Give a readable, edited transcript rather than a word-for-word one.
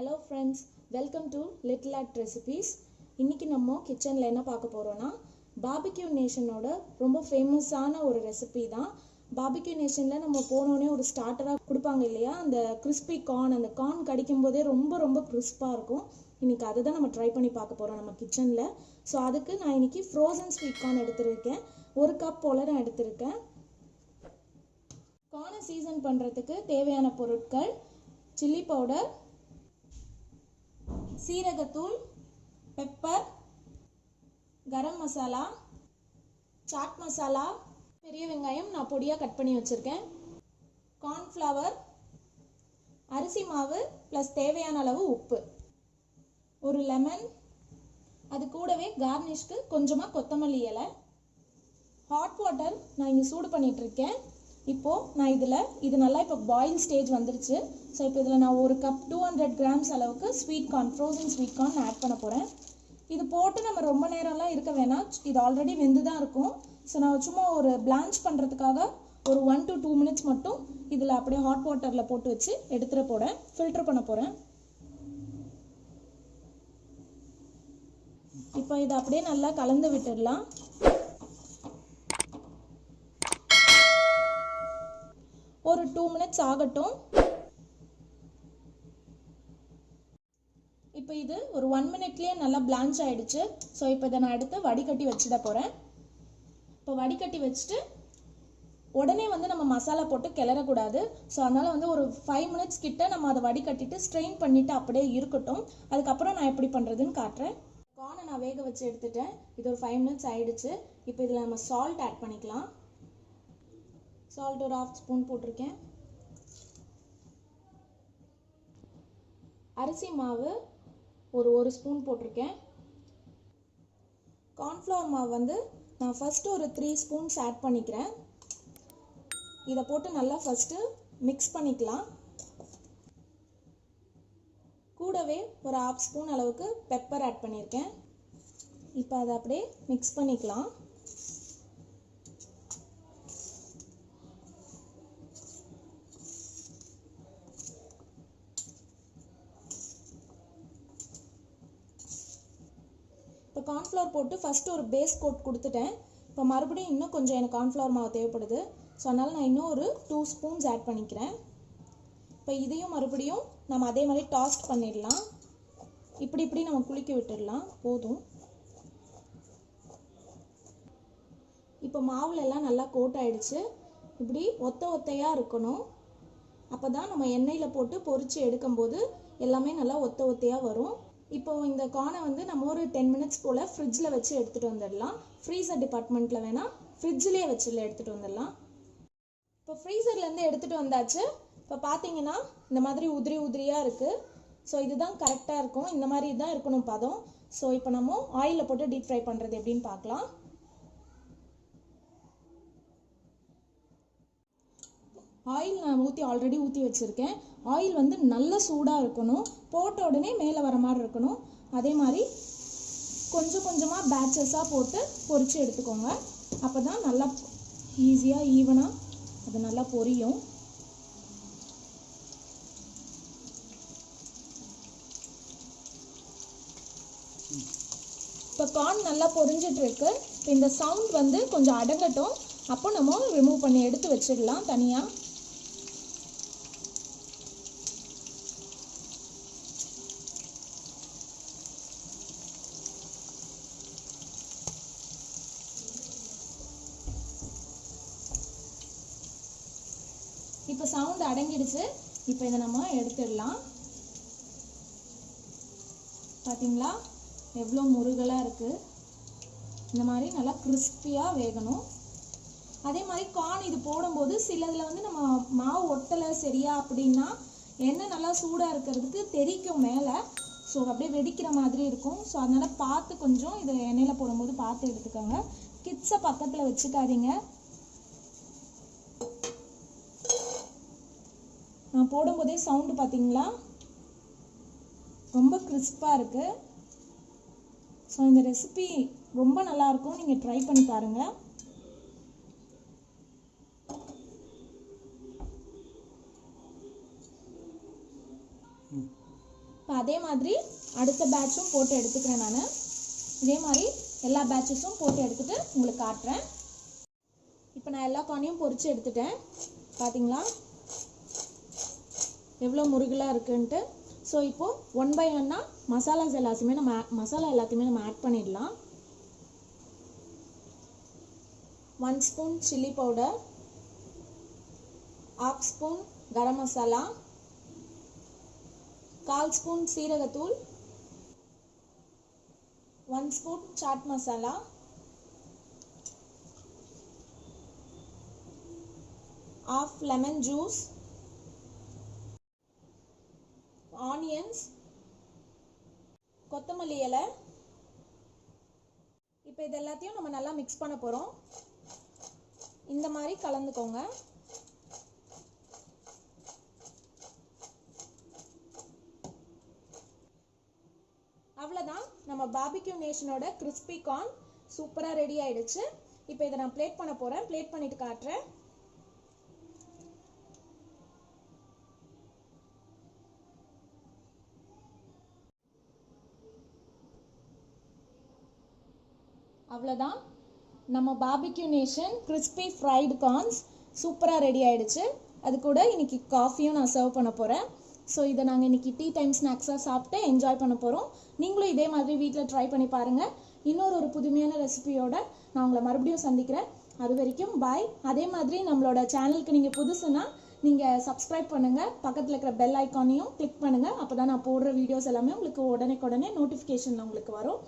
Hello friends, welcome to Little At Recipes. இன்னைக்கு நம்ம கிச்சன்ல என்ன பார்க்க போறோம்னா பாபிக்யூ நேஷனோட ரொம்ப ஃபேமஸான ஒரு ரெசிபி தான். பாபிக்யூ நேஷன்ல நம்ம போனோனே ஒரு ஸ்டார்ட்டரா கொடுப்பாங்க இல்லையா, அந்த கிறிஸ்பி கார்ன். அந்த கார்ன் கடிக்கும் போதே ரொம்ப கிறிஸ்பா இருக்கும். இன்னைக்கு அதை தான் நம்ம ட்ரை பண்ணி பார்க்க போறோம் நம்ம கிச்சன்ல. ஸோ அதுக்கு நான் இன்னைக்கு ஃப்ரோசன் ஸ்வீட் கார்ன் எடுத்திருக்கேன். 1 கப் போல நான் எடுத்திருக்கேன். கார்னை சீசன் பண்றதுக்கு தேவையான பொருட்கள்: சில்லி பவுடர், சீரகத்தூள், பெப்பர், கரம் மசாலா, சாட் மசாலா, பெரிய வெங்காயம் நான் பொடியாக கட் பண்ணி வச்சுருக்கேன், கார்ன்ஃப்ளவர், அரிசி மாவு ப்ளஸ் தேவையான அளவு உப்பு, ஒரு லெமன், அது கூடவே கார்னிஷ்க்கு கொஞ்சமாக கொத்தமல்லி இலை, ஹாட் வாட்டர் நான் இங்கே சூடு பண்ணிகிட்ருக்கேன். இப்போது நான் இது நல்லா இப்போ பாயில் ஸ்டேஜ் வந்துருச்சு. ஸோ இப்போ இதில் நான் 1 கப் 200 கிராம்ஸ் அளவுக்கு sweet corn, frozen sweet corn add பண்ண போகிறேன். இது போட்டு நம்ம ரொம்ப நேரம்லாம் இருக்க வேணாம், இது ஆல்ரெடி வெந்து தான் இருக்கும். ஸோ நான் சும்மா ஒரு பிளான்ச் பண்ணுறதுக்காக ஒரு 1 to 2 மினிட்ஸ் மட்டும் இதில் அப்படியே ஹாட் வாட்டரில் போட்டு வச்சு எடுத்துகிட்டு போகிறேன், ஃபில்டர் பண்ண போகிறேன். இப்போ இதை அப்படியே நல்லா கலந்து விட்டுடலாம். ஒரு 2 மினிட்ஸ் ஆகட்டும். இப்போ இது ஒரு 1 மினிட்லேயே நல்லா பிளான்ச் ஆகிடுச்சு. ஸோ இப்போ இதை நான் எடுத்து வடிகட்டி வச்சுட போகிறேன். இப்போ வடிகட்டி வச்சுட்டு உடனே நம்ம மசாலா போட்டு கிளறக்கூடாது. ஸோ அதனால் ஒரு 5 மினிட்ஸ் கிட்ட நம்ம அதை வடிகட்டிட்டு ஸ்ட்ரெயின் பண்ணிவிட்டு அப்படியே இருக்கட்டும். அதுக்கப்புறம் நான் எப்படி பண்ணுறதுன்னு காட்டுறேன். கார்னை நான் வேக வச்சு எடுத்துட்டேன். இது ஒரு 5 மினிட்ஸ் ஆகிடுச்சு. இப்போ இதில் நம்ம சால்ட் ஆட் பண்ணிக்கலாம். சால்ட் ஒரு 1/2 ஸ்பூன் போட்டிருக்கேன். அரிசி மாவு ஒரு ஸ்பூன் போட்டிருக்கேன். கார்ன்ஃப்ளவர் மாவு நான் ஃபஸ்ட்டு ஒரு 3 ஸ்பூன்ஸ் ஆட் பண்ணிக்கிறேன். இதை போட்டு நல்லா ஃபஸ்ட்டு மிக்ஸ் பண்ணிக்கலாம். கூடவே ஒரு 1/2 ஸ்பூன் அளவுக்கு பெப்பர் ஆட் பண்ணியிருக்கேன். இப்போ அதை அப்படியே மிக்ஸ் பண்ணிக்கலாம். இப்போ கார்ன்ஃப்ளவர் போட்டு ஃபஸ்ட்டு ஒரு பேஸ் கோட் கொடுத்துட்டேன். இப்போ மறுபடியும் இன்னும் கொஞ்சம் எனக்கு கார்ன்ஃப்ளவர் மாவு தேவைப்படுது. ஸோ அதனால் நான் இன்னும் ஒரு 2 ஸ்பூன்ஸ் ஆட் பண்ணிக்கிறேன். இப்போ இதையும் மறுபடியும் நம்ம அதே மாதிரி டாஸ்ட் பண்ணிடலாம். இப்படி நம்ம குலுக்கி விட்டுடலாம். போதும். இப்போ மாவுல எல்லாம் நல்லா கோட் ஆயிடுச்சு. இப்படி ஒத்தையாக இருக்கணும். அப்போ தான் நம்ம எண்ணெயில் போட்டு பொரிச்சு எடுக்கும்போது எல்லாமே நல்லா ஒத்தையாக வரும். இப்போ இந்த கார்னை நம்ம ஒரு 10 மினிட்ஸ் போல் ஃப்ரிட்ஜில் வச்சு எடுத்துகிட்டு வந்துடலாம். ஃப்ரீசர் டிபார்ட்மெண்ட்டில் வேணால் ஃப்ரிட்ஜ்லேயே எடுத்துகிட்டு வந்துடலாம். இப்போ ஃப்ரீசர்லேருந்து எடுத்துகிட்டு வந்தாச்சு. இப்போ பார்த்தீங்கன்னா இந்த மாதிரி உதிரியாக இருக்குது. ஸோ இதுதான் கரெக்டாக இருக்கும். இந்த மாதிரி தான் இருக்கணும் பதம். ஸோ இப்போ நம்ம ஆயிலில் போட்டு டீப் ஃப்ரை பண்ணுறது எப்படின்னு பார்க்கலாம். ஆயில் நான் ஆல்ரெடி ஊற்றி வச்சுருக்கேன். ஆயில் நல்ல சூடாக இருக்கணும். போட்ட உடனே மேலே வர மாதிரி இருக்கணும். அதே மாதிரி கொஞ்சமாக பேட்சஸாக போட்டு பொரித்து எடுத்துக்கோங்க. அப்போ தான் நல்லா ஈஸியாக ஈவனாக அது நல்லா பொரியும். இப்போ கார்ன் நல்லா பொரிஞ்சிட்ருக்கு. இப்போ இந்த சவுண்ட் கொஞ்சம் அடங்கட்டும். அப்போ நம்ம ரிமூவ் பண்ணி எடுத்து வச்சிடலாம் தனியாக. இப்போ சவுண்ட் அடங்கிடுச்சு. இப்போ இதை நம்ம எடுத்துடலாம். பார்த்தீங்களா எவ்வளோ முருகலாக இருக்குது. இந்த மாதிரி நல்லா கிறிஸ்பியாக வேகணும். அதே மாதிரி கார்ன் இது போடும்போது சிலதில் நம்ம மாவு ஒட்டலை சரியா அப்படின்னா எண்ணெய் நல்லா சூடாக இருக்கிறதுக்கு தெரிக்கும் மேலே. ஸோ அப்படியே வெடிக்கிற மாதிரி இருக்கும். ஸோ அதனால் பார்த்து கொஞ்சம் இதை எண்ணெயில் போடும்போது பார்த்து எடுத்துக்கோங்க. கிட்ஸை பக்கத்தில் வச்சுக்காதீங்க. நான் போடும்போதே சவுண்டு பார்த்தீங்களா ரொம்ப கிறிஸ்பாக இருக்குது. ஸோ இந்த ரெசிபி ரொம்ப நல்லாயிருக்கும். நீங்கள் ட்ரை பண்ணி பாருங்கள். இப்போ அதே மாதிரி அடுத்த பேட்சும் போட்டு எடுத்துக்கிறேன் நான். இதே மாதிரி எல்லா பேட்சஸும் போட்டு எடுத்துகிட்டு உங்களுக்கு காட்டுறேன். இப்போ நான் எல்லா கார்னையும் பொரித்து எடுத்துட்டேன். பார்த்தீங்களா எவ்வளோ முருகலாக இருக்குன்ட்டு. ஸோ இப்போது 1 by 1 மசாலா எல்லாத்தையுமே நம்ம ஆட் பண்ணிடலாம். 1 spoon chili powder, 1/2 spoon garam masala, 1/4 spoon சீரகத்தூள், 1 spoon chaat masala, 1/2 lemon juice, onions, கொத்தமல்லி இலை. இப்போ இது எல்லாத்தையும் நம்ம நல்லா மிக்ஸ் பண்ண போகிறோம். இந்த மாதிரி கலந்துக்கோங்க. அவ்வளோதான், நம்ம பார்பிக்யூ நேஷனோட கிறிஸ்பி கார்ன் சூப்பராக ரெடி ஆயிடுச்சு. இப்போ இதை நான் பிளேட் பண்ண போகிறேன். பிளேட் பண்ணிட்டு காட்டுறேன். அவ்வளோதான், நம்ம barbecue nation crispy fried corns சூப்பராக ரெடி ஆயிடுச்சு. அது கூட இன்னைக்கு காஃபியும் நான் சர்வ் பண்ண போகிறேன். ஸோ இதை நாங்கள் இன்னைக்கு டீ டைம் ஸ்நாக்ஸாக சாப்பிட்டு என்ஜாய் பண்ண போகிறோம். நீங்களும் இதே மாதிரி வீட்டில் ட்ரை பண்ணி பாருங்கள். இன்னொரு புதுமையான ரெசிபியோட நான் உங்களை மறுபடியும் சந்திக்கிறேன். அது வரைக்கும் பாய். அதே மாதிரி நம்மளோட சேனலுக்கு நீங்கள் புதுசுன்னா நீங்கள் சப்ஸ்கிரைப் பண்ணுங்கள். பக்கத்தில் இருக்கிற பெல் ஐக்கானையும் கிளிக் பண்ணுங்கள். அப்போ தான் நான் போடுற வீடியோஸ் எல்லாமே உங்களுக்கு உடனே நோட்டிஃபிகேஷன் உங்களுக்கு வரும்.